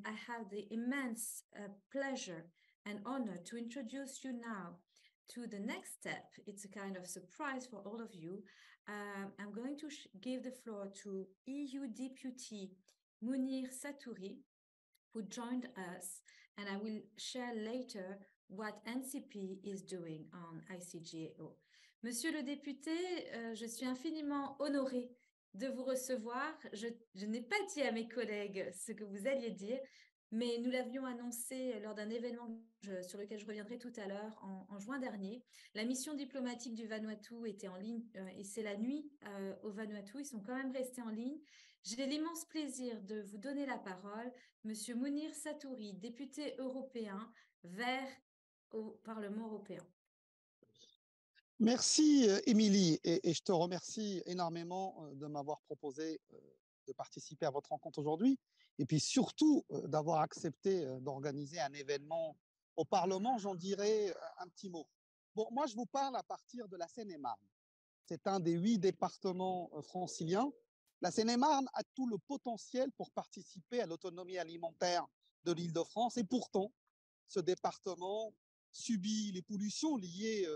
I have the immense pleasure and honor to introduce you now to the next step. It's a kind of surprise for all of you. I'm going to give the floor to EU Deputy Mounir Satouri, who joined us, and I will share later what NCP is doing on ICGAO. Monsieur le député, je suis infiniment honorée de vous recevoir. Je n'ai pas dit à mes collègues ce que vous alliez dire, mais nous l'avions annoncé lors d'un événement sur lequel je reviendrai tout à l'heure en juin dernier. La mission diplomatique du Vanuatu était en ligne et c'est la nuit au Vanuatu. Ils sont quand même restés en ligne. J'ai l'immense plaisir de vous donner la parole. Monsieur Mounir Satouri, député européen, Vert au Parlement européen. Merci, Émilie, et je te remercie énormément de m'avoir proposé de participer à votre rencontre aujourd'hui, et puis surtout d'avoir accepté d'organiser un événement au Parlement. J'en dirai un petit mot. Bon, moi, je vous parle à partir de la Seine-et-Marne. C'est un des 8 départements franciliens. La Seine-et-Marne a tout le potentiel pour participer à l'autonomie alimentaire de l'Île-de-France, et pourtant, ce département subit les pollutions liées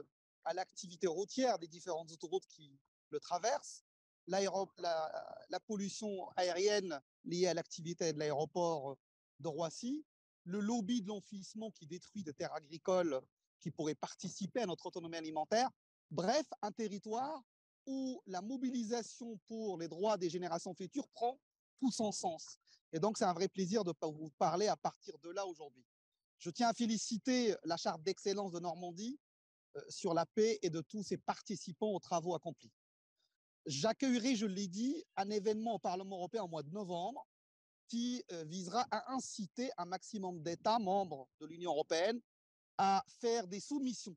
à l'activité routière des différentes autoroutes qui le traversent, la pollution aérienne liée à l'activité de l'aéroport de Roissy, le lobby de l'enfouissement qui détruit des terres agricoles qui pourraient participer à notre autonomie alimentaire. Bref, un territoire où la mobilisation pour les droits des générations futures prend tout son sens. Et donc, c'est un vrai plaisir de vous parler à partir de là aujourd'hui. Je tiens à féliciter la Charte d'excellence de Normandie sur la paix et de tous ses participants aux travaux accomplis. J'accueillerai, je l'ai dit, un événement au Parlement européen au mois de novembre qui visera à inciter un maximum d'États membres de l'Union européenne à faire des soumissions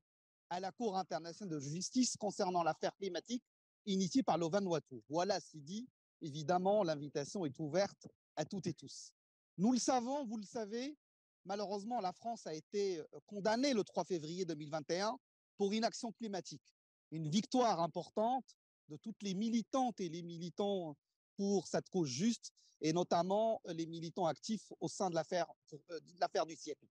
à la Cour internationale de justice concernant l'affaire climatique initiée par le Vanuatu. Voilà, c'est dit. Évidemment, l'invitation est ouverte à toutes et tous. Nous le savons, vous le savez, malheureusement, la France a été condamnée le 3 février 2021 pour inaction climatique. Une victoire importante de toutes les militantes et les militants pour cette cause juste, et notamment les militants actifs au sein de l'affaire du siècle.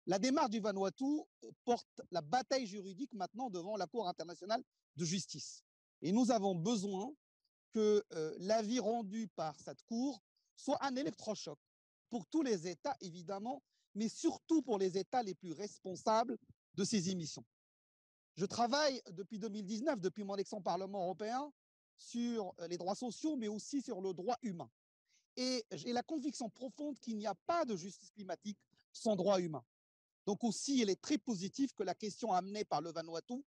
La démarche du Vanuatu porte la bataille juridique maintenant devant la Cour internationale de justice. Et nous avons besoin que l'avis rendu par cette Cour soit un électrochoc pour tous les États, évidemment, mais surtout pour les États les plus responsables de ces émissions. Je travaille depuis 2019, depuis mon élection au Parlement européen, sur les droits sociaux, mais aussi sur le droit humain. Et j'ai la conviction profonde qu'il n'y a pas de justice climatique sans droit humain. Donc aussi, il est très positif que la question amenée par le Vanuatu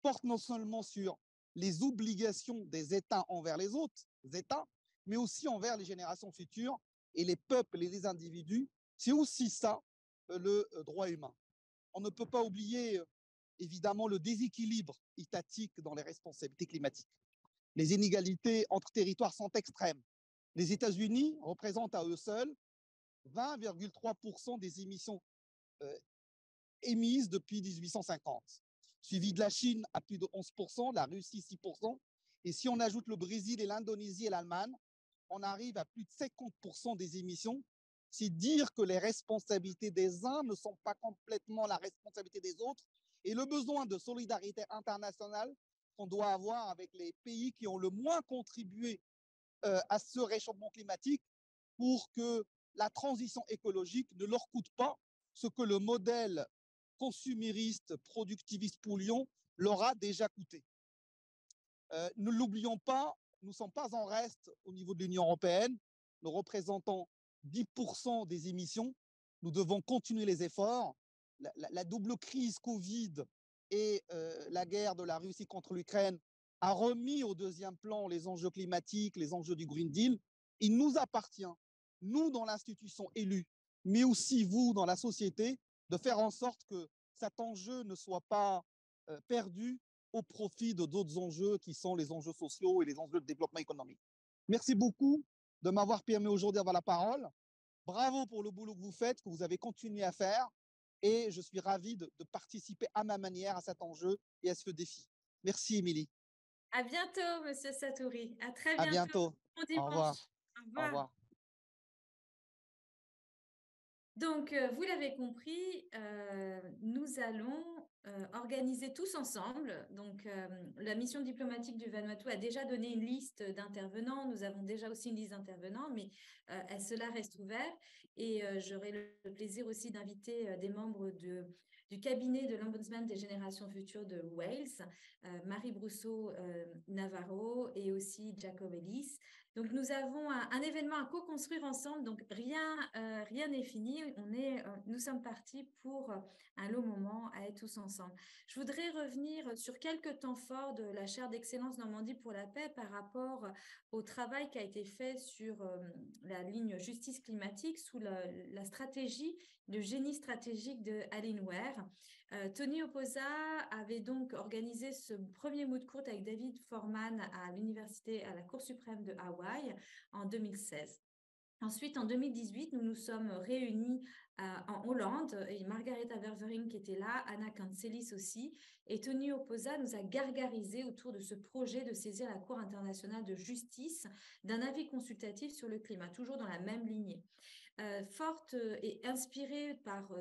porte non seulement sur les obligations des États envers les autres États, mais aussi envers les générations futures et les peuples et les individus. C'est aussi ça, le droit humain. On ne peut pas oublier, évidemment, le déséquilibre étatique dans les responsabilités climatiques. Les inégalités entre territoires sont extrêmes. Les États-Unis représentent à eux seuls 20,3% des émissions émises depuis 1850, suivi de la Chine à plus de 11%, la Russie 6%, et si on ajoute le Brésil et l'Indonésie et l'Allemagne, on arrive à plus de 50% des émissions. C'est dire que les responsabilités des uns ne sont pas complètement la responsabilité des autres, et le besoin de solidarité internationale qu'on doit avoir avec les pays qui ont le moins contribué à ce réchauffement climatique pour que la transition écologique ne leur coûte pas ce que le modèle consumériste, productiviste polluant leur a déjà coûté. Ne l'oublions pas, nous ne sommes pas en reste au niveau de l'Union européenne. Nous représentons 10% des émissions. Nous devons continuer les efforts. La double crise Covid et la guerre de la Russie contre l'Ukraine a remis au deuxième plan les enjeux climatiques, les enjeux du Green Deal. Il nous appartient, nous dans l'institution élue, mais aussi vous dans la société, de faire en sorte que cet enjeu ne soit pas perdu au profit de d'autres enjeux qui sont les enjeux sociaux et les enjeux de développement économique. Merci beaucoup de m'avoir permis aujourd'hui d'avoir la parole. Bravo pour le boulot que vous faites, que vous avez continué à faire. Et je suis ravi de participer à ma manière à cet enjeu et à ce défi. Merci, Émilie. À bientôt, Monsieur Satouri. À très bientôt. bientôt. Bon dimanche. Au revoir. Au revoir. Au revoir. Donc, vous l'avez compris, nous allons organiser tous ensemble. Donc, la mission diplomatique du Vanuatu a déjà donné une liste d'intervenants. Nous avons déjà aussi une liste d'intervenants, mais cela reste ouvert. Et j'aurai le plaisir aussi d'inviter des membres du cabinet de l'Ombudsman des générations futures de Wales, Marie Brousseau-Navarro et aussi Jacob Ellis. Donc, nous avons un événement à co-construire ensemble. Donc, rien n'est fini. Nous sommes partis pour un long moment à être tous ensemble. Je voudrais revenir sur quelques temps forts de la chaire d'excellence Normandie pour la paix par rapport au travail qui a été fait sur la ligne justice climatique sous la stratégie, le génie stratégique de Aline Ware. Tony Oposa avait donc organisé ce premier moot court avec David Forman à l'université, à la Cour suprême de Hawaï en 2016. Ensuite, en 2018, nous nous sommes réunis en Hollande et Margaretha Ververing qui était là, Anna Kanselis aussi, et Tony Oposa nous a gargarisé autour de ce projet de saisir la Cour internationale de justice d'un avis consultatif sur le climat, toujours dans la même lignée. Forte et inspirée par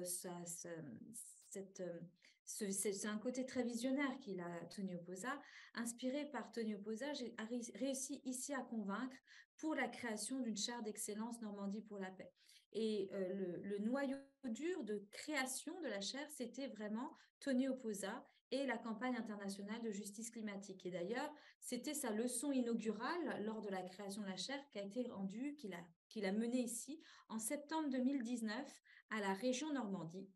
c'est un côté très visionnaire qu'il a, Tony Oposa. Inspiré par Tony Oposa, j'ai réussi ici à convaincre pour la création d'une chaire d'excellence Normandie pour la paix. Et le noyau dur de création de la chaire, c'était vraiment Tony Oposa et la campagne internationale de justice climatique. Et d'ailleurs, c'était sa leçon inaugurale lors de la création de la chaire qui a été rendue, qu'il a menée ici en septembre 2019 à la région Normandie,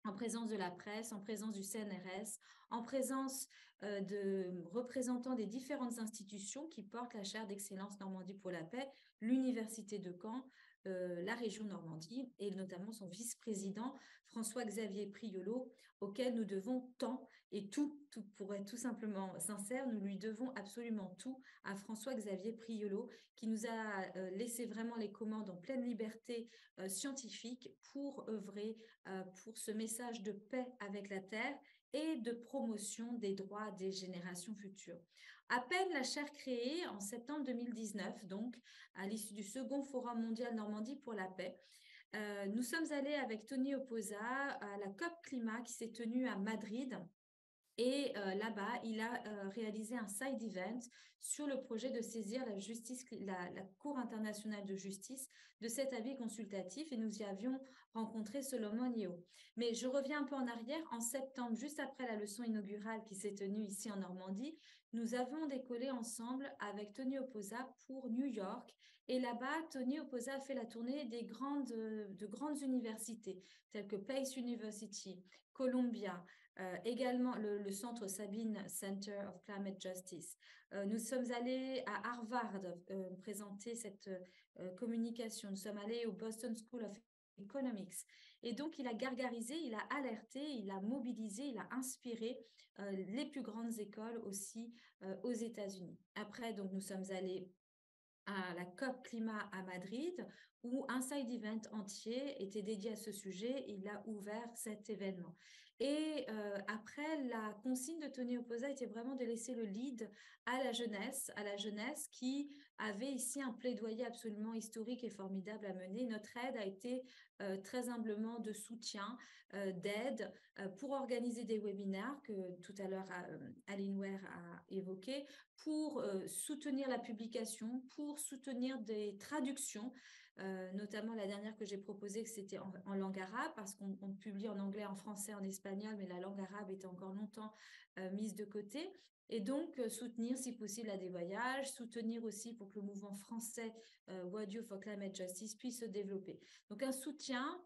en présence de la presse, en présence du CNRS, en présence de représentants des différentes institutions qui portent la chaire d'excellence Normandie pour la paix, l'Université de Caen, la région Normandie et notamment son vice-président François-Xavier Priolo, auquel nous devons tant et tout, pour être tout simplement sincère, nous lui devons absolument tout à François-Xavier Priolo qui nous a laissé vraiment les commandes en pleine liberté scientifique pour œuvrer pour ce message de paix avec la Terre et de promotion des droits des générations futures. À peine la chaire créée en septembre 2019, donc à l'issue du second Forum mondial Normandie pour la paix, nous sommes allés avec Tony Oposa à la COP Climat qui s'est tenue à Madrid. Et là-bas, il a réalisé un side event sur le projet de saisir la Cour internationale de justice de cet avis consultatif et nous y avions rencontré Solomon Yeo. Mais je reviens un peu en arrière. En septembre, juste après la leçon inaugurale qui s'est tenue ici en Normandie, nous avons décollé ensemble avec Tony Oposa pour New York. Et là-bas, Tony Oposa a fait la tournée de grandes universités telles que Pace University, Columbia, également le centre Sabine Center of Climate Justice. Nous sommes allés à Harvard présenter cette communication. Nous sommes allés au Boston School of Economics. Et donc, il a gargarisé, il a alerté, il a mobilisé, il a inspiré les plus grandes écoles aussi aux États-Unis. Après, donc, nous sommes allés à la COP Climat à Madrid, où un side event entier était dédié à ce sujet. Il a ouvert cet événement. Et après, la consigne de Tony Oposa était vraiment de laisser le lead à la jeunesse qui avait ici un plaidoyer absolument historique et formidable à mener. Notre aide a été très humblement de soutien, d'aide pour organiser des webinaires que tout à l'heure Aline Ware a évoqué, pour soutenir la publication, pour soutenir des traductions, notamment la dernière que j'ai proposée, que c'était en langue arabe, parce qu'on publie en anglais, en français, en espagnol, mais la langue arabe était encore longtemps mise de côté. Et donc, soutenir, si possible, la des voyages, soutenir aussi pour que le mouvement français What You for Climate Justice puisse se développer. Donc, un soutien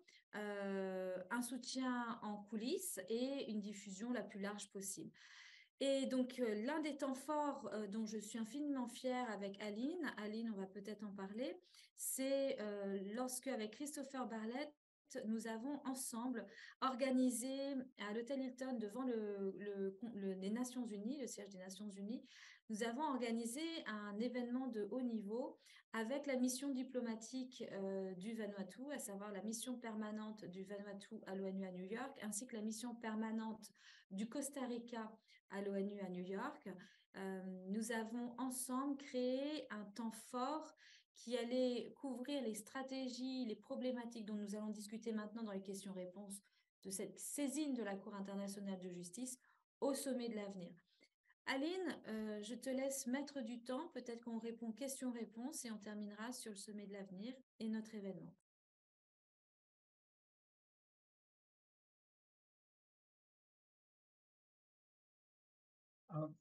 en coulisses et une diffusion la plus large possible. Et donc, l'un des temps forts dont je suis infiniment fière avec Aline, on va peut-être en parler, c'est lorsque, avec Christopher Barlett, nous avons ensemble organisé à l'hôtel Hilton devant les Nations Unies, le siège des Nations Unies, nous avons organisé un événement de haut niveau avec la mission diplomatique du Vanuatu, à savoir la mission permanente du Vanuatu à l'ONU à New York, ainsi que la mission permanente du Costa Rica à l'ONU à New York. Nous avons ensemble créé un temps fort qui allait couvrir les stratégies, les problématiques dont nous allons discuter maintenant dans les questions-réponses de cette saisine de la Cour internationale de justice au sommet de l'avenir. Aline, je te laisse mettre du temps. Peut-être qu'on répond questions-réponses et on terminera sur le sommet de l'avenir et notre événement.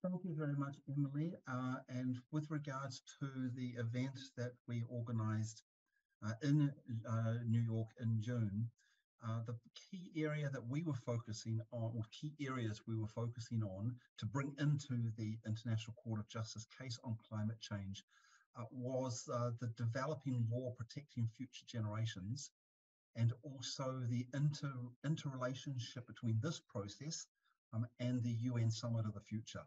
Thank you very much, Emily. And with regards to the event that we organised in New York in June, the key area that we were focusing on, or key areas we were focusing on to bring into the International Court of Justice case on climate change was the developing law protecting future generations, and also the interrelationship between this process and the UN Summit of the Future.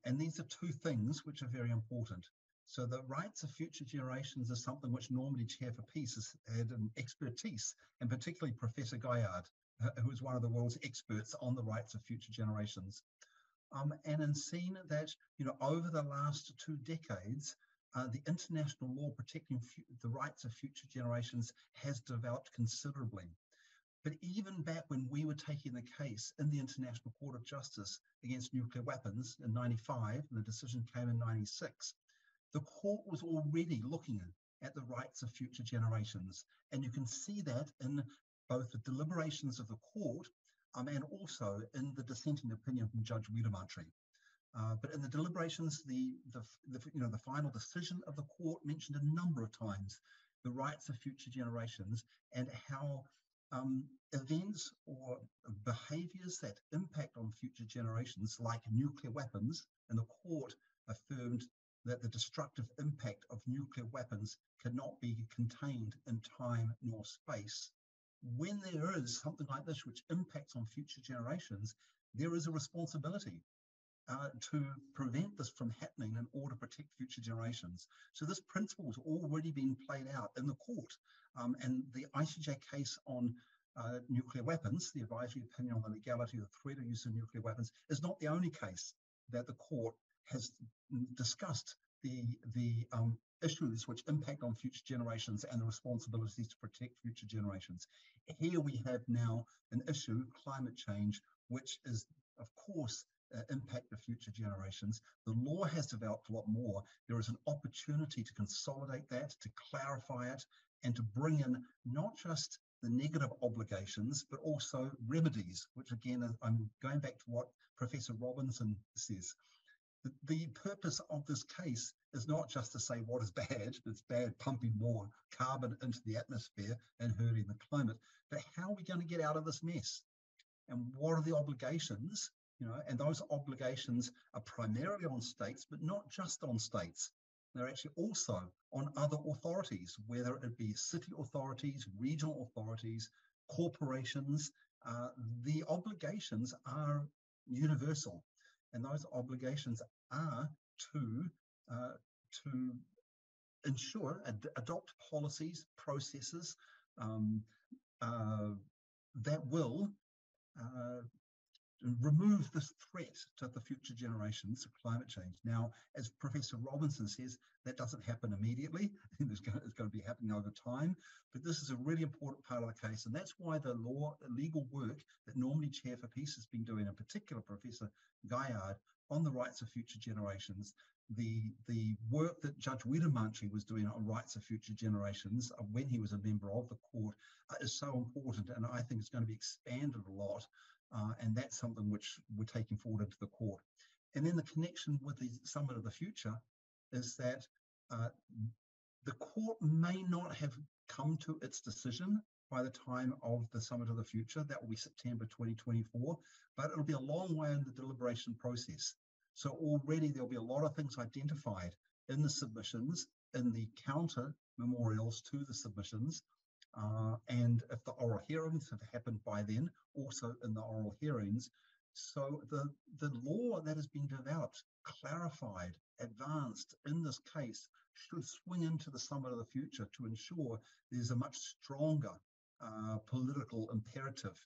And these are two things which are very important. So the rights of future generations is something which normally Chair for Peace has had an expertise, and particularly Professor Gaillard, who is one of the world's experts on the rights of future generations. And in seeing that, over the last 2 decades, the international law protecting the rights of future generations has developed considerably. But even back when we were taking the case in the International Court of Justice against nuclear weapons in 95, and the decision came in 96, the court was already looking at the rights of future generations. And you can see that in both the deliberations of the court and also in the dissenting opinion from Judge Weeramanchi. But in the deliberations, the final decision of the court mentioned a number of times the rights of future generations and how events or behaviors that impact on future generations, like nuclear weapons, and the court affirmed that the destructive impact of nuclear weapons cannot be contained in time nor space. When there is something like this which impacts on future generations, there is a responsibility to prevent this from happening in order to protect future generations. So this principle has already been played out in the court. And the ICJ case on nuclear weapons, the advisory opinion on the legality of the threat of use of nuclear weapons, is not the only case that the court has discussed the issues which impact on future generations and the responsibilities to protect future generations. Here we have now an issue, climate change, which is, of course, impact of future generations. The law has developed a lot more. There is an opportunity to consolidate that, to clarify it, and to bring in not just the negative obligations, but also remedies, which again, I'm going back to what Professor Robinson says. The purpose of this case is not just to say what is bad, it's bad pumping more carbon into the atmosphere and hurting the climate, but how are we going to get out of this mess? And what are the obligations? And those obligations are primarily on states, but not just on states. They're actually also on other authorities, whether it be city authorities, regional authorities, corporations. The obligations are universal. And those obligations are to ensure, adopt policies, processes that will remove this threat to the future generations of climate change. Now, as Professor Robinson says, that doesn't happen immediately. It's going to be happening over time, but this is a really important part of the case. And that's why the legal work that normally Chair for Peace has been doing, in particular Professor Gaillard, on the rights of future generations, the work that Judge Weeramanchi was doing on rights of future generations when he was a member of the court is so important, and I think it's going to be expanded a lot. And that's something which we're taking forward into the court. And then the connection with the Summit of the Future is that the court may not have come to its decision by the time of the Summit of the Future. That will be September 2024, but it'll be a long way in the deliberation process. So already there'll be a lot of things identified in the submissions, in the counter memorials to the submissions, and if the oral hearings have happened by then, also in the oral hearings. So the law that has been developed, clarified, advanced in this case should swing into the Summit of the Future to ensure there's a much stronger political imperative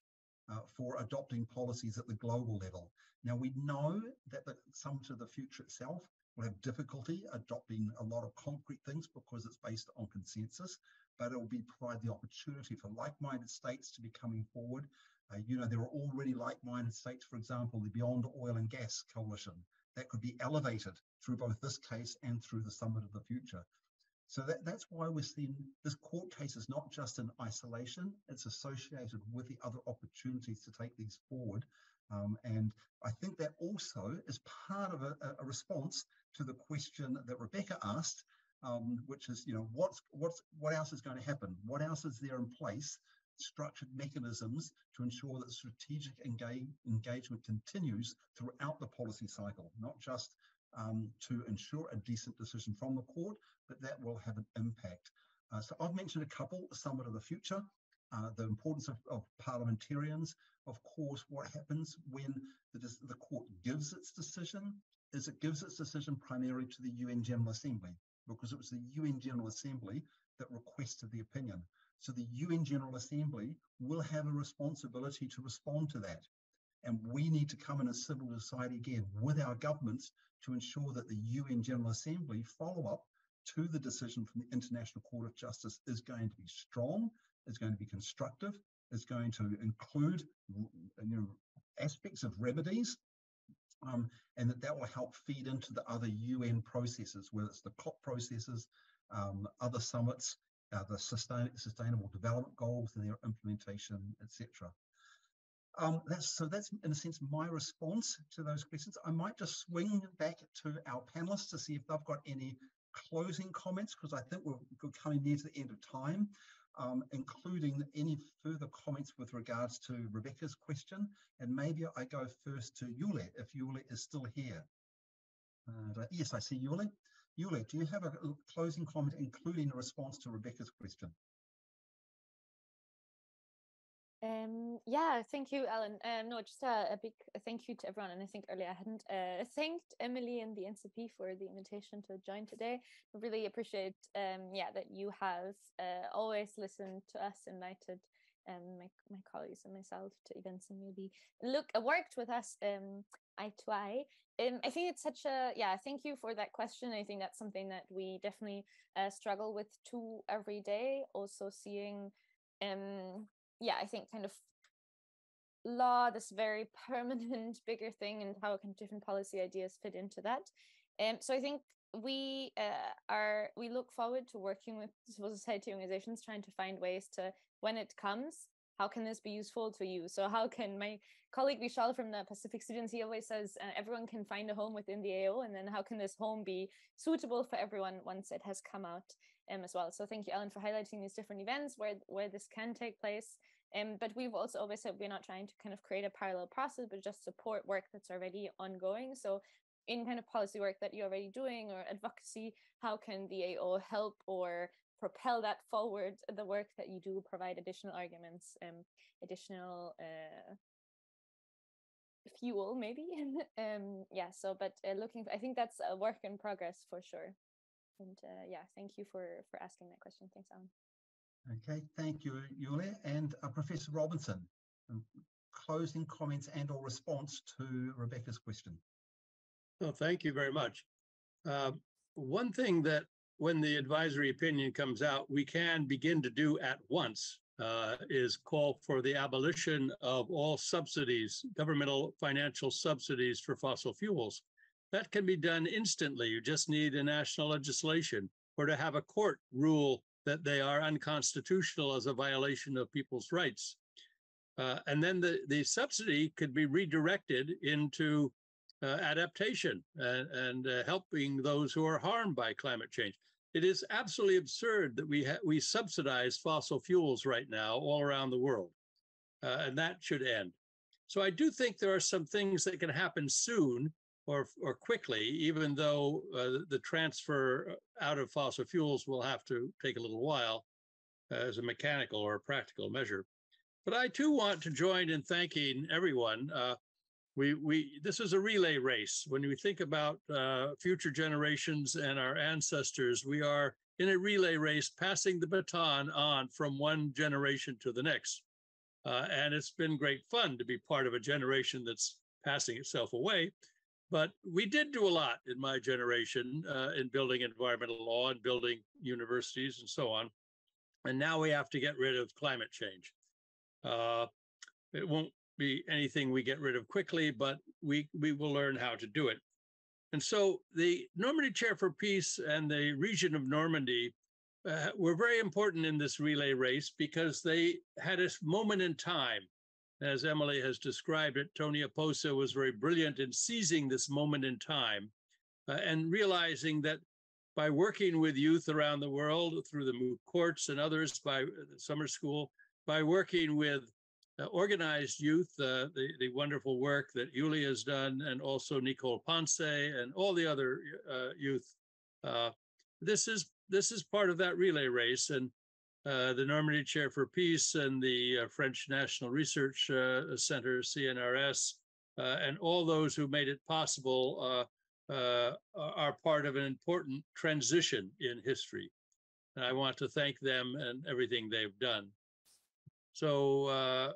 for adopting policies at the global level. Now, we know that the Summit of the Future itself will have difficulty adopting a lot of concrete things because it's based on consensus, but it will provide the opportunity for like-minded states to be coming forward. There are already like-minded states, for example, the Beyond Oil and Gas Coalition, that could be elevated through both this case and through the Summit of the Future. So that's why we're seeing this court case is not just in isolation, it's associated with the other opportunities to take these forward. And I think that also is part of a response to the question that Rebecca asked, which is, what else is going to happen? What else is there in place? Structured mechanisms to ensure that strategic engagement continues throughout the policy cycle, not just to ensure a decent decision from the court, but that will have an impact. So I've mentioned a couple: the Summit of the Future, the importance of parliamentarians. Of course, what happens when the court gives its decision is it gives its decision primarily to the UN General Assembly, because it was the UN General Assembly that requested the opinion. So the UN General Assembly will have a responsibility to respond to that. And we need to come in as civil society again with our governments to ensure that the UN General Assembly follow-up to the decision from the International Court of Justice is going to be strong, is going to be constructive, is going to include aspects of remedies, and that will help feed into the other UN processes, whether it's the COP processes, other summits, the Sustainable Development Goals and their implementation, etc. That's in a sense my response to those questions. I might just swing back to our panelists to see if they've got any closing comments, because I think we're coming near to the end of time, including any further comments with regards to Rebecca's question. And maybe I go first to Yule, if Yule is still here. Yes, I see Yule. Yule, do you have a closing comment, including a response to Rebecca's question? Yeah, thank you, Alan. No, just a big thank you to everyone. And I think earlier I hadn't thanked Emily and the NCP for the invitation to join today. I really appreciate, that you have always listened to us, invited my colleagues and myself to events, and maybe worked with us eye to eye. I think it's such a, thank you for that question. I think that's something that we definitely struggle with too every day. Also seeing I think kind of law, this very permanent bigger thing, and how can different policy ideas fit into that. So I think we look forward to working with civil society organizations, trying to find ways to, when it comes, how can this be useful to you? So how can my colleague Vishal from the Pacific Students, he always says everyone can find a home within the AO, and then how can this home be suitable for everyone once it has come out as well. So thank you, Ellen, for highlighting these different events where this can take place. But we've also always said we're not trying to kind of create a parallel process, but just support work that's already ongoing. So in kind of policy work that you're already doing or advocacy, how can the AO help or propel that forward, the work that you do, provide additional arguments, additional fuel maybe. I think that's a work in progress for sure. And thank you for asking that question. Thanks, Alan. Okay, thank you, Yule. And Professor Robinson, closing comments and or response to Rebecca's question. Oh, thank you very much. One thing that when the advisory opinion comes out, we can begin to do at once is call for the abolition of all subsidies, governmental financial subsidies for fossil fuels. That can be done instantly. You just need a national legislation, or to have a court rule that they are unconstitutional as a violation of people's rights. And then the subsidy could be redirected into adaptation and helping those who are harmed by climate change. It is absolutely absurd that we subsidize fossil fuels right now all around the world, and that should end. So I do think there are some things that can happen soon or quickly, even though the transfer out of fossil fuels will have to take a little while as a mechanical or a practical measure. But I too want to join in thanking everyone. This is a relay race. When we think about future generations and our ancestors, we are in a relay race, passing the baton on from one generation to the next. And it's been great fun to be part of a generation that's passing itself away. But we did do a lot in my generation in building environmental law and building universities and so on. And now we have to get rid of climate change. It won't be anything we get rid of quickly, but we will learn how to do it. And so the Normandy Chair for Peace and the region of Normandy were very important in this relay race because they had a moment in time. As Emily has described it, Tony Oposa was very brilliant in seizing this moment in time and realizing that by working with youth around the world through the moot courts and others, by the summer school, by working with organized youth, the wonderful work that Yuli has done, and also Nicole Ponce and all the other youth, this is part of that relay race. And the Normandy Chair for Peace and the French National Research Center, CNRS, and all those who made it possible are part of an important transition in history. And I want to thank them and everything they've done. So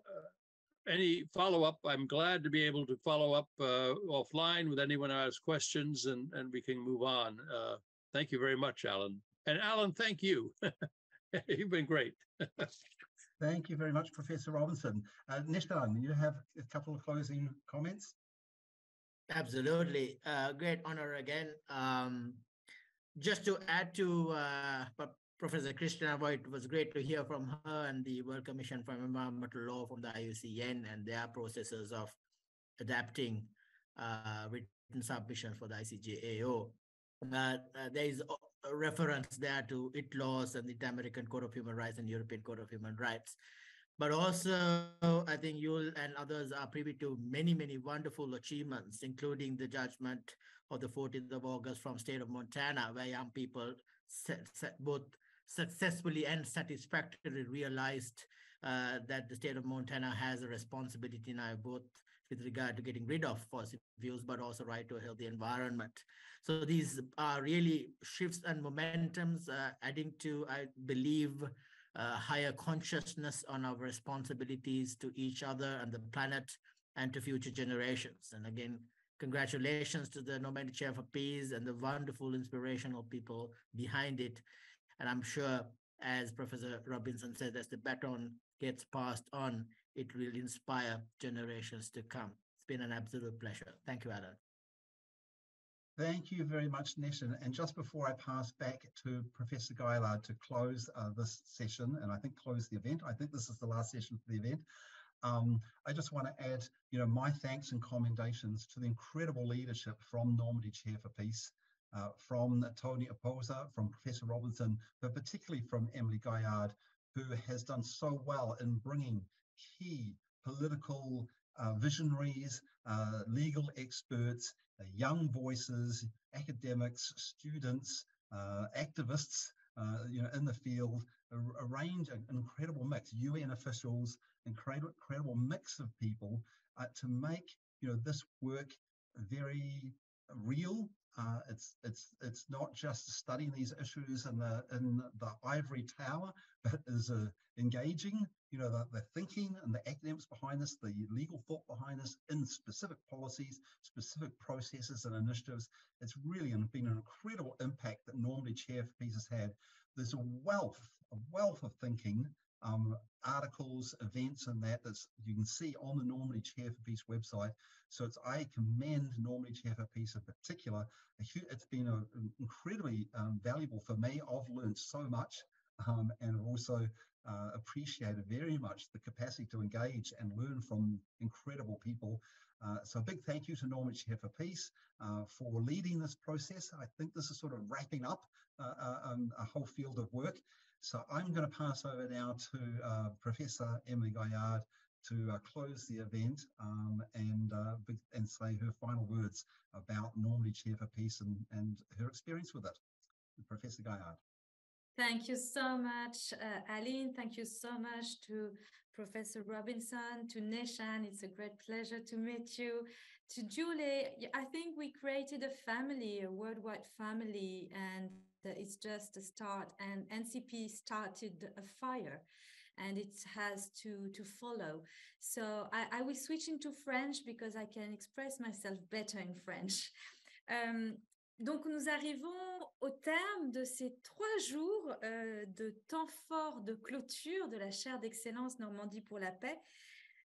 any follow-up, I'm glad to be able to follow up offline with anyone who has questions, and we can move on. Thank you very much, Alan. And Alan, thank you. You've been great. Thank you very much, Professor Robinson. Nishtan, you have a couple of closing comments? Absolutely. Great honor again. Just to add to Professor Christina, it was great to hear from her and the World Commission for Environmental Law from the IUCN and their processes of adapting written submissions for the ICJAO. There is a reference there to ITLAWS and the Inter-American Court of Human Rights and European Court of Human Rights. But also, I think you and others are privy to many, many wonderful achievements, including the judgment of the 14th of August from state of Montana, where young people both successfully and satisfactorily realized that the state of Montana has a responsibility now, both with regard to getting rid of fossil fuels, but also right to a healthy environment. So these are really shifts and momentums adding to, I believe, higher consciousness on our responsibilities to each other and the planet and to future generations. And again, congratulations to the Normandy Chair for Peace and the wonderful, inspirational people behind it. And I'm sure, as Professor Robinson said, as the baton gets passed on, it will inspire generations to come. It's been an absolute pleasure. Thank you, Alan. Thank you very much, Nishan. And just before I pass back to Professor Gaillard to close this session, and I think close the event, I think this is the last session for the event, I just want to add, my thanks and commendations to the incredible leadership from Normandy Chair for Peace, from Tony Oposa, from Professor Robinson, but particularly from Emily Gaillard, who has done so well in bringing key political visionaries, legal experts, young voices, academics, students, activists, in the field, a range, an incredible mix, UN officials, incredible mix of people to make this work very real. It's not just studying these issues in the ivory tower, but is engaging the thinking and the academics behind this, the legal thought behind this in specific policies, specific processes and initiatives. It's really been an incredible impact that Normandy Chair for Peace has had. There's a wealth of thinking, articles, events, and that you can see on the Normandy Chair for Peace website. So I commend Normandy Chair for Peace in particular. It's been incredibly valuable for me. I've learned so much, and also appreciated very much the capacity to engage and learn from incredible people. So a big thank you to Normandy Chair for Peace for leading this process. I think this is sort of wrapping up a whole field of work. So I'm going to pass over now to Professor Emily Gaillard to close the event and say her final words about Normandy Chair for Peace and her experience with it. Professor Gaillard. Thank you so much, Aline. Thank you so much to Professor Robinson, to Nishan. It's a great pleasure to meet you. To Julie, I think we created a family, a worldwide family, and it's just a start. And NCP started a fire. and it has to follow. So I will switch into French because I can express myself better in French. Donc, nous arrivons au terme de ces 3 jours de temps fort de clôture de la chaire d'excellence Normandie pour la paix.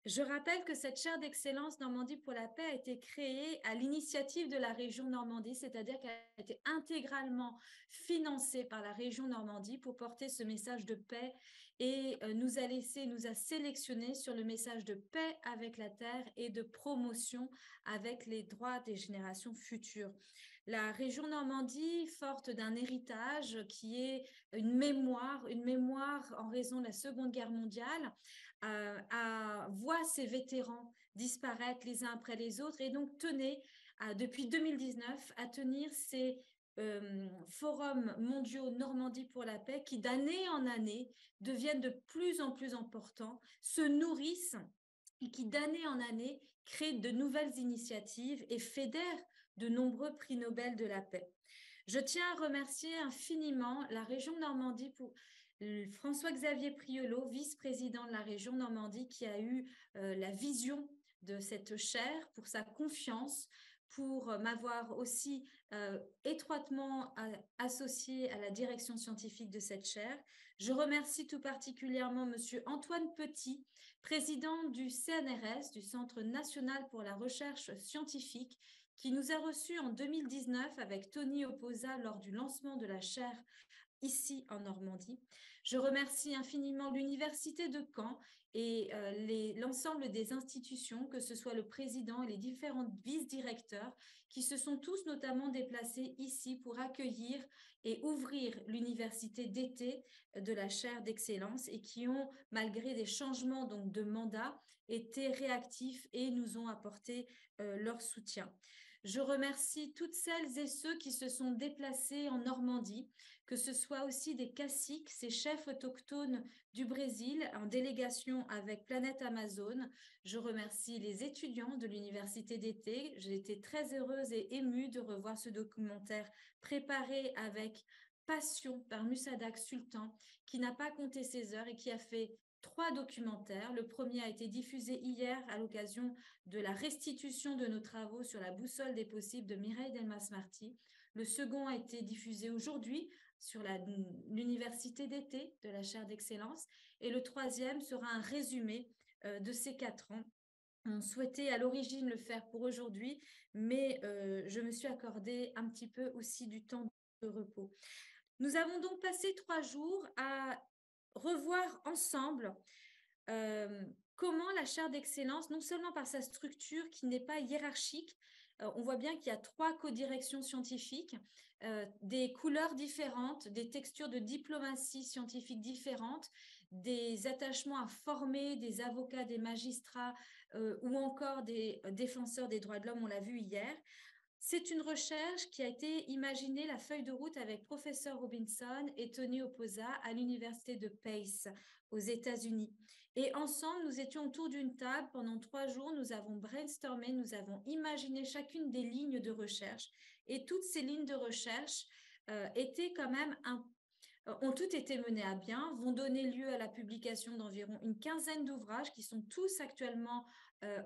Je rappelle que cette chaire d'excellence Normandie pour la paix a été créée à l'initiative de la région Normandie, c'est-à-dire qu'elle a été intégralement financée par la région Normandie pour porter ce message de paix et nous a sélectionnés sur le message de paix avec la terre et de promotion avec les droits des générations futures. La région Normandie, forte d'un héritage qui est une mémoire en raison de la Seconde Guerre mondiale, voit ses vétérans disparaître les uns après les autres et donc tenait depuis 2019 à tenir ces forums mondiaux Normandie pour la paix qui d'année en année deviennent de plus en plus importants, se nourrissent et qui d'année en année créent de nouvelles initiatives et fédèrent de nombreux prix Nobel de la paix. Je tiens à remercier infiniment la région Normandie pour François-Xavier Priolo, vice-président de la région Normandie, qui a eu la vision de cette chaire, pour sa confiance, pour m'avoir aussi étroitement associé à la direction scientifique de cette chaire. Je remercie tout particulièrement Monsieur Antoine Petit, président du CNRS, du Centre national pour la recherche scientifique, qui nous a reçus en 2019 avec Tony Oposa lors du lancement de la chaire ici en Normandie. Je remercie infiniment l'Université de Caen et l'ensemble des institutions, que ce soit le président et les différents vice-directeurs, qui se sont tous notamment déplacés ici pour accueillir et ouvrir l'université d'été de la chaire d'excellence et qui ont, malgré des changements donc, de mandat, été réactifs et nous ont apporté leur soutien. Je remercie toutes celles et ceux qui se sont déplacés en Normandie, que ce soit aussi des caciques, ces chefs autochtones du Brésil, en délégation avec Planète Amazon. Je remercie les étudiants de l'université d'été. J'ai été très heureuse et émue de revoir ce documentaire préparé avec passion par Musadak Sultan, qui n'a pas compté ses heures et qui a fait 3 documentaires. Le premier a été diffusé hier à l'occasion de la restitution de nos travaux sur la boussole des possibles de Mireille Delmas-Marty. Le second a été diffusé aujourd'hui sur l'université d'été de la chaire d'excellence. Et le troisième sera un résumé de ces 4 ans. On souhaitait à l'origine le faire pour aujourd'hui, mais je me suis accordé un petit peu aussi du temps de repos. Nous avons donc passé 3 jours à revoir ensemble comment la chaire d'excellence, non seulement par sa structure qui n'est pas hiérarchique, on voit bien qu'il y a 3 codirections scientifiques, des couleurs différentes, des textures de diplomatie scientifique différentes, des attachements à former des avocats, des magistrats ou encore des défenseurs des droits de l'homme, on l'a vu hier. C'est une recherche qui a été imaginée, la feuille de route, avec professeur Robinson et Tony Oposa à l'université de Pace aux États-Unis. Et ensemble, nous étions autour d'une table pendant 3 jours, nous avons brainstormé, nous avons imaginé chacune des lignes de recherche. Et toutes ces lignes de recherche étaient quand même ont toutes été menées à bien, vont donner lieu à la publication d'environ une 15aine d'ouvrages qui sont tous actuellement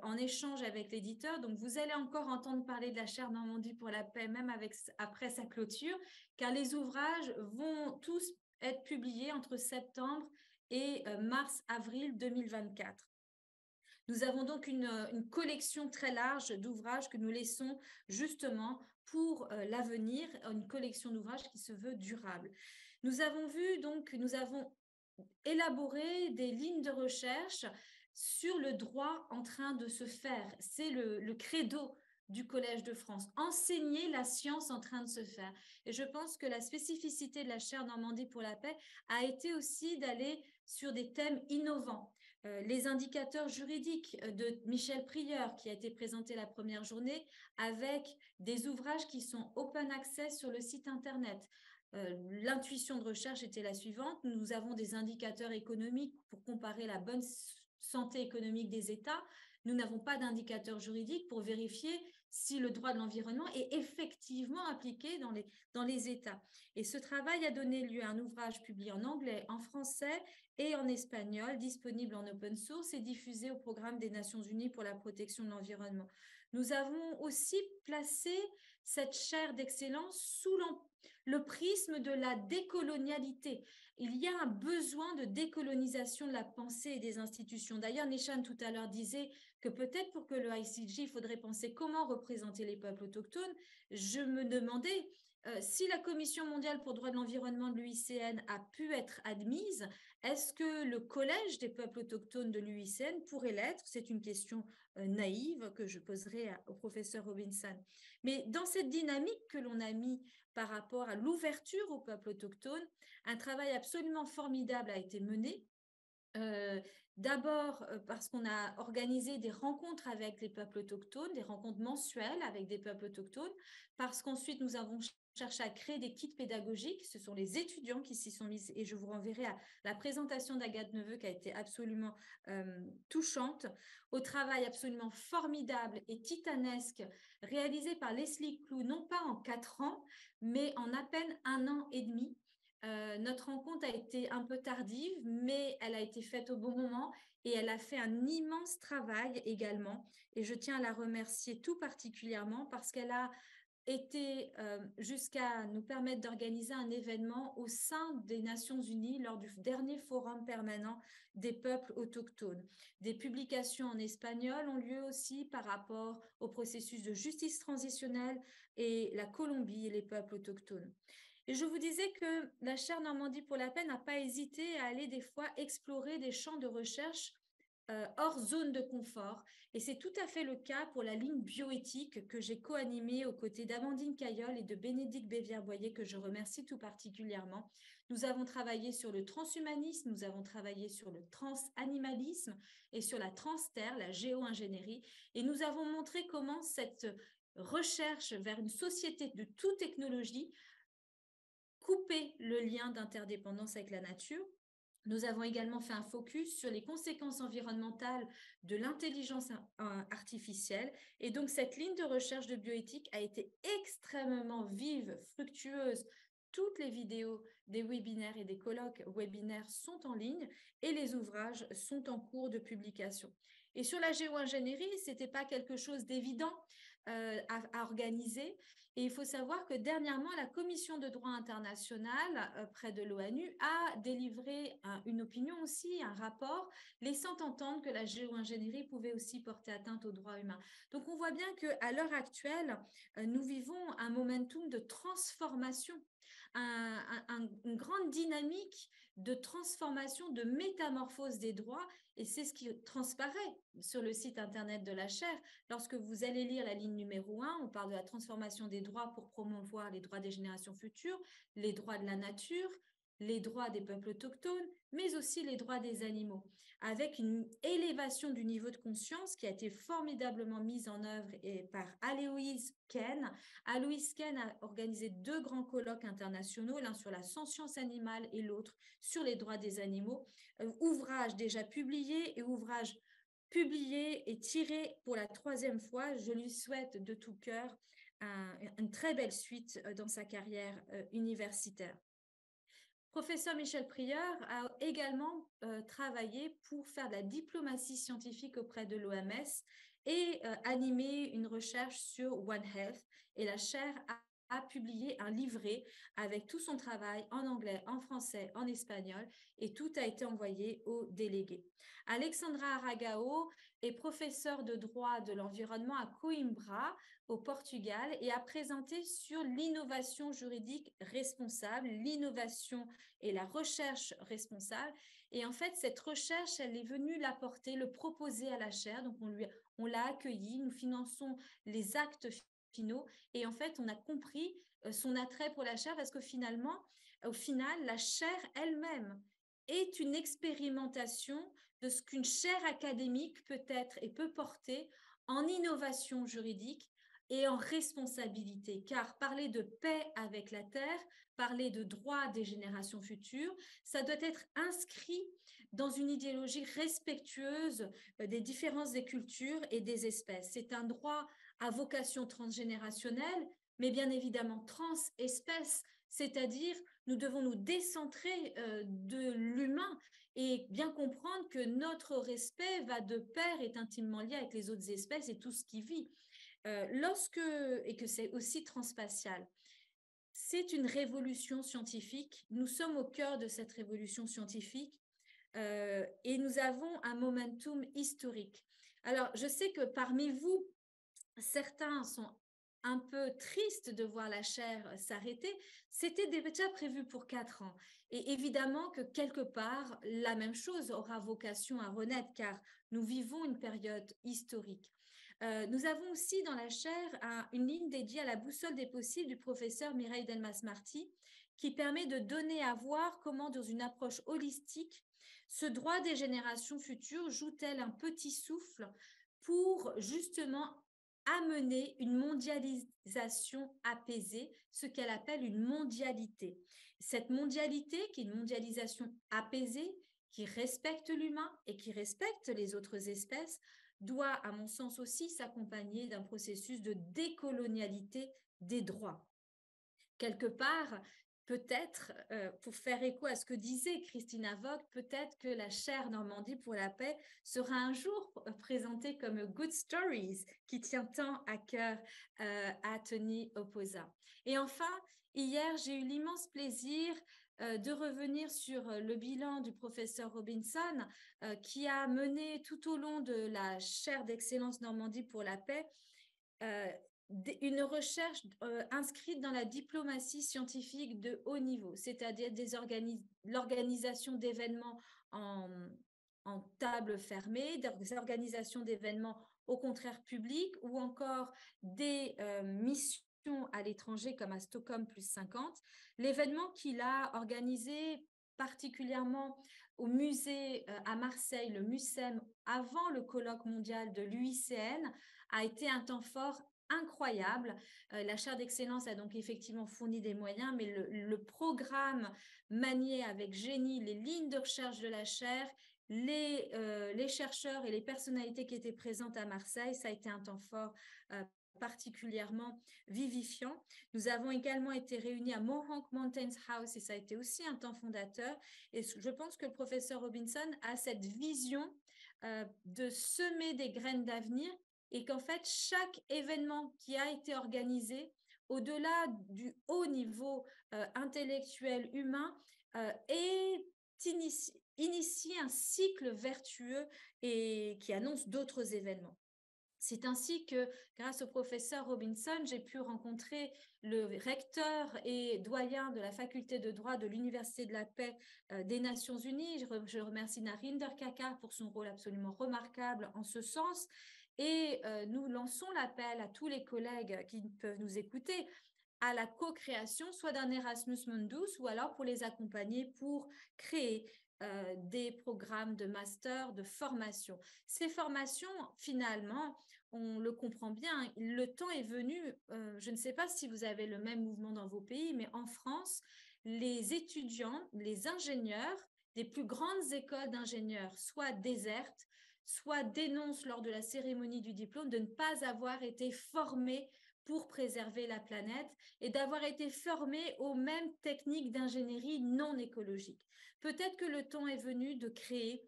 en échange avec l'éditeur. Donc, vous allez encore entendre parler de la chaire Normandie pour la paix, même après sa clôture, car les ouvrages vont tous être publiés entre septembre et mars-avril 2024. Nous avons donc une collection très large d'ouvrages que nous laissons justement pour l'avenir, une collection d'ouvrages qui se veut durable. Nous avons élaboré des lignes de recherche sur le droit en train de se faire. C'est le credo du Collège de France, enseigner la science en train de se faire. Et je pense que la spécificité de la chaire Normandie pour la paix a été aussi d'aller sur des thèmes innovants. Les indicateurs juridiques de Michel Prieur, qui a été présenté la première journée, avec des ouvrages qui sont open access sur le site Internet. L'intuition de recherche était la suivante. Nous avons des indicateurs économiques pour comparer la bonne santé économique des États, nous n'avons pas d'indicateur juridique pour vérifier si le droit de l'environnement est effectivement appliqué dans les États. Et ce travail a donné lieu à un ouvrage publié en anglais, en français et en espagnol, disponible en open source et diffusé au programme des Nations Unies pour la protection de l'environnement. Nous avons aussi placé cette chaire d'excellence sous le prisme de la décolonialité. Il y a un besoin de décolonisation de la pensée et des institutions. D'ailleurs, Nishan tout à l'heure disait que peut-être pour que le ICJ, il faudrait penser comment représenter les peuples autochtones. Je me demandais si la Commission mondiale pour le droit de l'environnement de l'UICN a pu être admise, est-ce que le collège des peuples autochtones de l'UICN pourrait l'être? C'est une question naïve que je poserai au professeur Robinson. Mais dans cette dynamique que l'on a mis par rapport à l'ouverture aux peuples autochtones, un travail absolument formidable a été mené. D'abord parce qu'on a organisé des rencontres avec les peuples autochtones, des rencontres mensuelles avec des peuples autochtones, parce qu'ensuite nous avons cherché à créer des kits pédagogiques. Ce sont les étudiants qui s'y sont mis, et je vous renverrai à la présentation d'Agathe Neveu qui a été absolument touchante, au travail absolument formidable et titanesque réalisé par Leslie Clou, non pas en 4 ans, mais en à peine 1 an et demi. Notre rencontre a été un peu tardive, mais elle a été faite au bon moment et elle a fait un immense travail également. Et je tiens à la remercier tout particulièrement parce qu'elle a été jusqu'à nous permettre d'organiser un événement au sein des Nations Unies lors du dernier forum permanent des peuples autochtones. Des publications en espagnol ont lieu aussi par rapport au processus de justice transitionnelle et la Colombie et les peuples autochtones. Et je vous disais que la chaire Normandie pour la paix n'a pas hésité à aller des fois explorer des champs de recherche hors zone de confort. Et c'est tout à fait le cas pour la ligne bioéthique que j'ai co-animée aux côtés d'Amandine Caillol et de Bénédicte Bévière-Boyer, que je remercie tout particulièrement. Nous avons travaillé sur le transhumanisme, nous avons travaillé sur le transanimalisme et sur la transterre, la géo-ingénierie. Et nous avons montré comment cette recherche vers une société de toute technologie couper le lien d'interdépendance avec la nature. Nous avons également fait un focus sur les conséquences environnementales de l'intelligence artificielle. Et donc, cette ligne de recherche de bioéthique a été extrêmement vive, fructueuse. Toutes les vidéos des webinaires et des colloques webinaires sont en ligne et les ouvrages sont en cours de publication. Et sur la géo-ingénierie, ce n'était pas quelque chose d'évident à organiser. Et il faut savoir que dernièrement, la Commission de droit international près de l'ONU a délivré une opinion aussi, un rapport, laissant entendre que la géo-ingénierie pouvait aussi porter atteinte aux droits humains. Donc, on voit bien qu'à l'heure actuelle, nous vivons un momentum de transformation, une grande dynamique de transformation, de métamorphose des droits, et c'est ce qui transparaît sur le site internet de la chaire. Lorsque vous allez lire la ligne numéro 1, on parle de la transformation des droits pour promouvoir les droits des générations futures, les droits de la nature, les droits des peuples autochtones, mais aussi les droits des animaux, avec une élévation du niveau de conscience qui a été formidablement mise en œuvre par Aloïse Ken. Aloïse Ken a organisé 2 grands colloques internationaux, l'un sur la sentience animale et l'autre sur les droits des animaux. Ouvrage déjà publié et ouvrage publié et tiré pour la 3e fois. Je lui souhaite de tout cœur une très belle suite dans sa carrière universitaire. Professeur Michel Prieur a également travaillé pour faire de la diplomatie scientifique auprès de l'OMS et animé une recherche sur One Health. Et la chaire a publié un livret avec tout son travail en anglais, en français, en espagnol, et tout a été envoyé aux délégués. Alexandra Aragao est professeure de droit de l'environnement à Coimbra, au Portugal, et a présenté sur l'innovation juridique responsable, l'innovation et la recherche responsable. Et en fait, cette recherche, elle est venue l'apporter, le proposer à la chaire. Donc, on l'a accueilli, nous finançons les actes finaux. Et en fait, on a compris son attrait pour la chaire parce qu'au final, la chaire elle-même est une expérimentation de ce qu'une chaire académique peut être et peut porter en innovation juridique et en responsabilité. Car parler de paix avec la Terre, parler de droits des générations futures, ça doit être inscrit dans une idéologie respectueuse des différences des cultures et des espèces. C'est un droit à vocation transgénérationnelle, mais bien évidemment trans-espèce, c'est-à-dire nous devons nous décentrer de l'humain et bien comprendre que notre respect va de pair, est intimement lié avec les autres espèces et tout ce qui vit. Et que c'est aussi transspatial. C'est une révolution scientifique. Nous sommes au cœur de cette révolution scientifique et nous avons un momentum historique. Alors, je sais que parmi vous, certains sont un peu tristes de voir la chaire s'arrêter. C'était déjà prévu pour 4 ans. Et évidemment que quelque part, la même chose aura vocation à renaître car nous vivons une période historique. Nous avons aussi dans la chaire une ligne dédiée à la boussole des possibles du professeur Mireille Delmas-Marty qui permet de donner à voir comment, dans une approche holistique, ce droit des générations futures joue-t-elle un petit souffle pour justement amener une mondialisation apaisée, ce qu'elle appelle une mondialité. Cette mondialité, qui est une mondialisation apaisée, qui respecte l'humain et qui respecte les autres espèces, doit, à mon sens aussi, s'accompagner d'un processus de décolonialité des droits. Quelque part, peut-être, pour faire écho à ce que disait Christina Vogt, peut-être que la chaire Normandie pour la paix sera un jour présentée comme Good Stories, qui tient tant à cœur à Tony Oposa. Et enfin, hier, j'ai eu l'immense plaisir de revenir sur le bilan du professeur Robinson, qui a mené tout au long de la chaire d'excellence Normandie pour la paix une recherche inscrite dans la diplomatie scientifique de haut niveau, c'est-à-dire l'organisation d'événements en table fermée, des organisations d'événements au contraire publics ou encore des missions à l'étranger comme à Stockholm +50. L'événement qu'il a organisé particulièrement au musée à Marseille, le MUSEM, avant le colloque mondial de l'UICN, a été un temps fort incroyable. La chaire d'excellence a donc effectivement fourni des moyens, mais le programme manié avec génie, les lignes de recherche de la chaire, les chercheurs et les personnalités qui étaient présentes à Marseille, ça a été un temps fort particulièrement vivifiant. Nous avons également été réunis à Mohawk Mountains House et ça a été aussi un temps fondateur. Et je pense que le professeur Robinson a cette vision de semer des graines d'avenir et qu'en fait, chaque événement qui a été organisé, au-delà du haut niveau intellectuel humain, initie un cycle vertueux et qui annonce d'autres événements. C'est ainsi que, grâce au professeur Robinson, j'ai pu rencontrer le recteur et doyen de la faculté de droit de l'Université de la paix des Nations Unies. Je remercie Narinder Kakkar pour son rôle absolument remarquable en ce sens. Et nous lançons l'appel à tous les collègues qui peuvent nous écouter à la co-création, soit d'un Erasmus Mundus, ou alors pour les accompagner pour créer des programmes de master, de formation. Ces formations, finalement, on le comprend bien, le temps est venu, je ne sais pas si vous avez le même mouvement dans vos pays, mais en France, les étudiants, les ingénieurs des plus grandes écoles d'ingénieurs, soit désertent, soit dénoncent lors de la cérémonie du diplôme de ne pas avoir été formés pour préserver la planète et d'avoir été formés aux mêmes techniques d'ingénierie non écologiques. Peut-être que le temps est venu de créer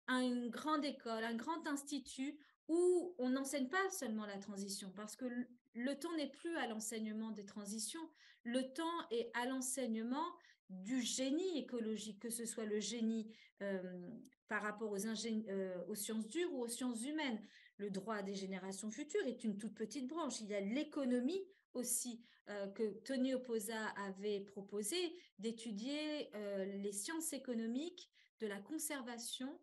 une grande école, un grand institut où on n'enseigne pas seulement la transition, parce que le temps n'est plus à l'enseignement des transitions, le temps est à l'enseignement du génie écologique, que ce soit le génie par rapport aux sciences dures ou aux sciences humaines. Le droit des générations futures est une toute petite branche. Il y a l'économie aussi que Tony Oposa avait proposé d'étudier les sciences économiques de la conservation,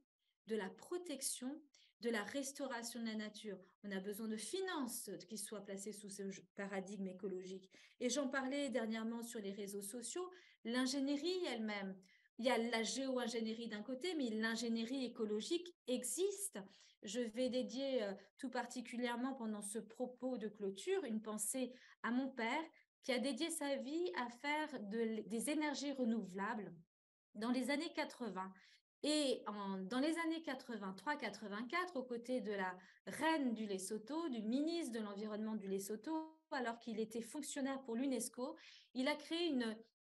de la protection, de la restauration de la nature. On a besoin de finances qui soient placées sous ce paradigme écologique. Et j'en parlais dernièrement sur les réseaux sociaux, l'ingénierie elle-même. Il y a la géo-ingénierie d'un côté, mais l'ingénierie écologique existe. Je vais dédier tout particulièrement pendant ce propos de clôture une pensée à mon père qui a dédié sa vie à faire des énergies renouvelables dans les années 80. Et dans les années 83-84, aux côtés de la reine du Lesotho, du ministre de l'Environnement du Lesotho, alors qu'il était fonctionnaire pour l'UNESCO, il a créé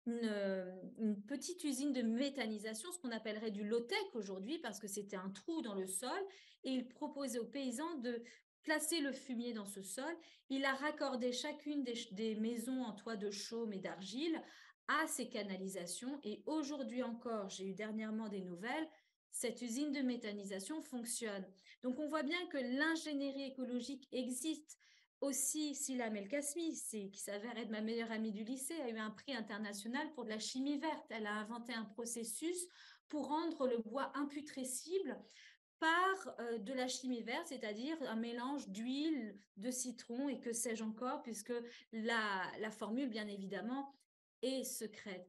une petite usine de méthanisation, ce qu'on appellerait du low-tech aujourd'hui, parce que c'était un trou dans le sol, et il proposait aux paysans de placer le fumier dans ce sol. Il a raccordé chacune des maisons en toit de chaume et d'argile à ces canalisations. Et aujourd'hui encore, j'ai eu dernièrement des nouvelles, cette usine de méthanisation fonctionne. Donc, on voit bien que l'ingénierie écologique existe. Aussi, Sila El-Kasmi, qui s'avère être ma meilleure amie du lycée, a eu un prix international pour de la chimie verte. Elle a inventé un processus pour rendre le bois imputrescible par de la chimie verte, c'est-à-dire un mélange d'huile, de citron et que sais-je encore, puisque la formule, bien évidemment, est secrète.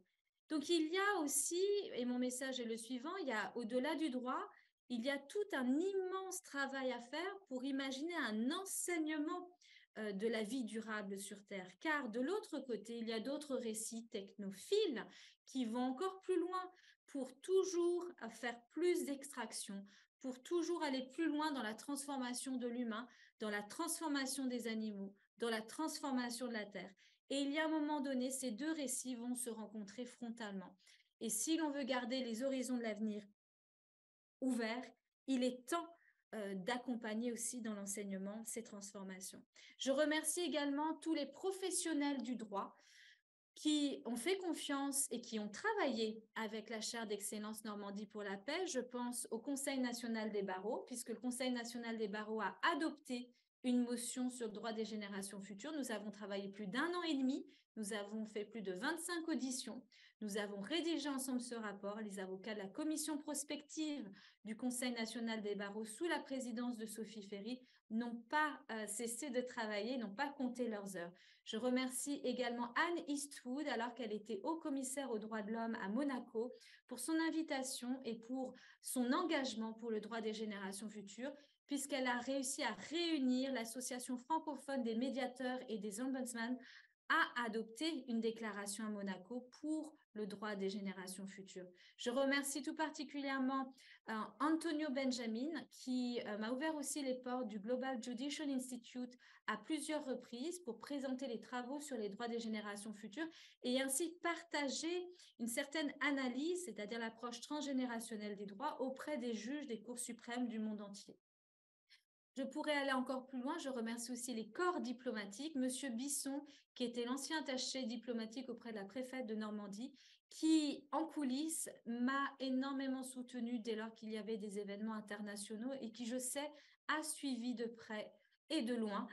Donc, il y a aussi, et mon message est le suivant, il y a au-delà du droit, il y a tout un immense travail à faire pour imaginer un enseignement de la vie durable sur Terre. Car de l'autre côté, il y a d'autres récits technophiles qui vont encore plus loin pour toujours faire plus d'extraction, pour toujours aller plus loin dans la transformation de l'humain, dans la transformation des animaux, dans la transformation de la Terre. Et il y a un moment donné, ces deux récits vont se rencontrer frontalement. Et si l'on veut garder les horizons de l'avenir ouverts, il est temps d'accompagner aussi dans l'enseignement ces transformations. Je remercie également tous les professionnels du droit qui ont fait confiance et qui ont travaillé avec la chaire d'excellence Normandie pour la paix. Je pense au Conseil national des barreaux, puisque le Conseil national des barreaux a adopté une motion sur le droit des générations futures. Nous avons travaillé plus d'1 an et demi, nous avons fait plus de 25 auditions, nous avons rédigé ensemble ce rapport. Les avocats de la commission prospective du Conseil national des barreaux, sous la présidence de Sophie Ferry, n'ont pas cessé de travailler, n'ont pas compté leurs heures. Je remercie également Anne Eastwood, alors qu'elle était haut-commissaire aux droits de l'homme à Monaco, pour son invitation et pour son engagement pour le droit des générations futures, puisqu'elle a réussi à réunir l'Association francophone des médiateurs et des ombudsman à adopter une déclaration à Monaco pour le droit des générations futures. Je remercie tout particulièrement Antonio Benjamin, qui m'a ouvert aussi les portes du Global Judicial Institute à plusieurs reprises pour présenter les travaux sur les droits des générations futures et ainsi partager une certaine analyse, c'est-à-dire l'approche transgénérationnelle des droits auprès des juges des cours suprêmes du monde entier. Je pourrais aller encore plus loin. Je remercie aussi les corps diplomatiques. Monsieur Bisson, qui était l'ancien attaché diplomatique auprès de la préfète de Normandie, qui, en coulisses, m'a énormément soutenue dès lors qu'il y avait des événements internationaux et qui, je sais, a suivi de près et de loin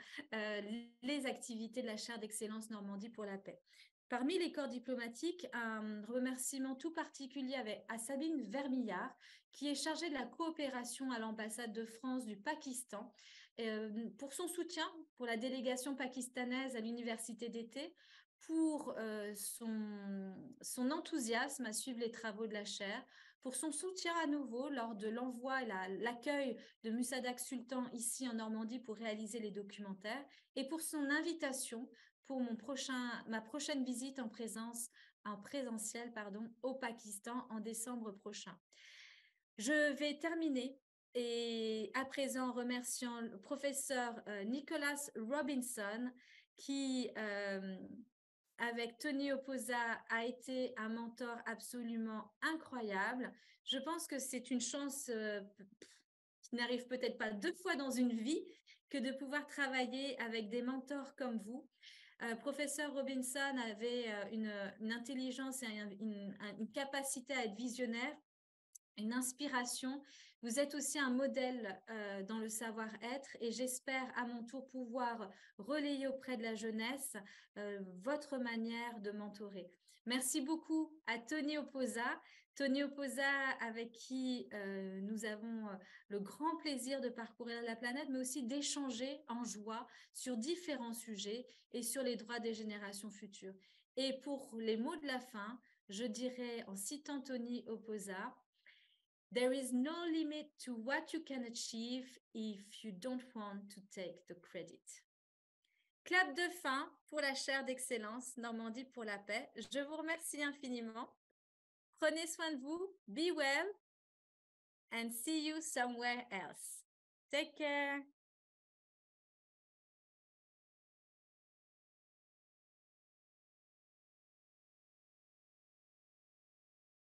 les activités de la chaire d'excellence Normandie pour la paix. Parmi les corps diplomatiques, un remerciement tout particulier à Sabine Vermillard, qui est chargée de la coopération à l'ambassade de France du Pakistan, pour son soutien pour la délégation pakistanaise à l'université d'été, pour son enthousiasme à suivre les travaux de la chaire, pour son soutien à nouveau lors de l'envoi et l'accueil de Musadak Sultan ici en Normandie pour réaliser les documentaires, et pour son invitation pour ma prochaine visite en présentiel au Pakistan en décembre prochain. Je vais terminer et à présent en remerciant le professeur Nicholas Robinson qui, avec Tony Oposa, a été un mentor absolument incroyable. Je pense que c'est une chance qui n'arrive peut-être pas 2 fois dans une vie que de pouvoir travailler avec des mentors comme vous. Professeur Robinson avait une intelligence et une capacité à être visionnaire, une inspiration. Vous êtes aussi un modèle dans le savoir-être et j'espère à mon tour pouvoir relayer auprès de la jeunesse votre manière de mentorer. Merci beaucoup à Tony Oposa. Tony Oposa, avec qui nous avons le grand plaisir de parcourir la planète, mais aussi d'échanger en joie sur différents sujets et sur les droits des générations futures. Et pour les mots de la fin, je dirais en citant Tony Oposa, "There is no limit to what you can achieve if you don't want to take the credit." Clap de fin pour la chaire d'excellence Normandie pour la paix. Je vous remercie infiniment. Prenez soin de vous. Be well. and see you somewhere else. Take care.